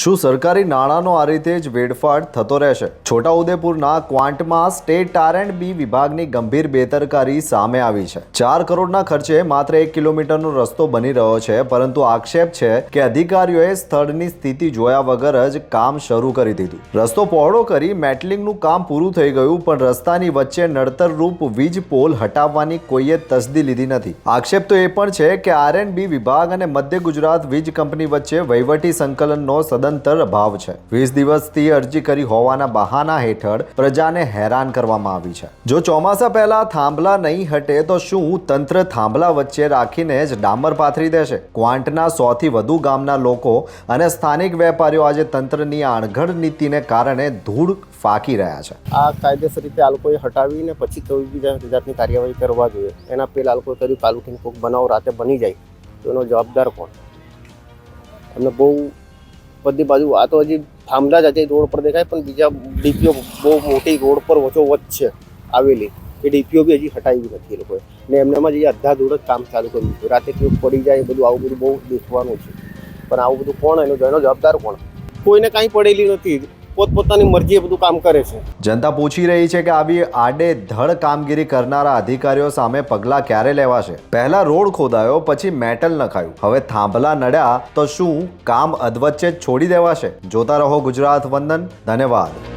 શું સરકારી નાણાંનો આ રીતે જ વેડફાટ થતો રહેશે? છોટાઉદેપુરના ક્વાંટમાં સ્ટેટ R&B વિભાગની ગંભીર બેદરકારી સામે આવી છે। 4 કરોડના ખર્ચે માત્ર 1 કિલોમીટરનો રસ્તો બની રહ્યો છે, પરંતુ આક્ષેપ છે કે અધિકારીઓએ સ્થળની સ્થિતિ જોયા વગર જ કામ શરૂ કરી દીધું। રસ્તો પહોળો કરી મેટલિંગનું કામ પૂરું થઈ ગયું, પણ રસ્તાની વચ્ચે નડતરરૂપ વીજ પોલ હટાવવાની કોઈએ તસદી લીધી નથી। આક્ષેપ તો એ પણ છે કે R&B વિભાગ અને મધ્ય ગુજરાત વીજ કંપની વચ્ચે વહીવટી સંકલનનો સદંતર અભાવ છે। 20 દિવસથી અરજી કરી હોવાના બહાના હેઠળ પ્રજાને હેરાન કરવામાં આવી છે। જો ચોમાસા પહેલા થાંભલા નહીં હટે તો શું તંત્ર થાંભલા વચ્ચે રાખીને જ ડામર પાથરી દેશે? ક્વાંટના 100 થી વધુ ગામના લોકો અને સ્થાનિક વેપારીઓ આજે તંત્રની અણઘડ નીતિને કારણે ધૂળ ફાંકી રહ્યા છે। આ કાયદેસર રીતે આ લોકોએ હટાવીને પછી કોઈ બીજા જાતની કાર્યવાહી કરવા જોઈએ। એના પહેલાં આ લોકો કર્યું કાલુઠીને કોઈક બનાવ રાતે બની જાય તો એનો જવાબદાર કોણ? એમને બહુ બધી બાજુ આ તો હજી થાંભલા જ હજી રોડ પર દેખાય, પણ બીજા ડીપીઓ બહુ મોટી રોડ પર વચ્ચોવચ્ચ છે આવેલી, એ ડીપીઓ બી હજી હટાવી નથી એ લોકોએ, ને એમનામાં જ અંધાધૂળ જ કામ ચાલુ કર્યું છે। રાતે કેવું પડી જાય બધું આવું બધું બહુ દેખવાનું છે, પણ આવું બધું કોણ એનો જવાબદાર કોણ? કોઈને કાંઈ પડેલી નથી, પોતપોતાની મરજી એ બધું કામ કરે છે। જનતા પૂછી રહી છે કે આવી આડેધડ કામગીરી કરનારા અધિકારીઓ સામે પગલાં ક્યારે લેવાશે? પહેલા રોડ ખોદાયો, પછી મેટલ નખાયું, હવે થાંભલા નડ્યા તો શું કામ અધવચ્ચે જ છોડી દેવાશે? જોતા રહો ગુજરાત વંદન। ધન્યવાદ।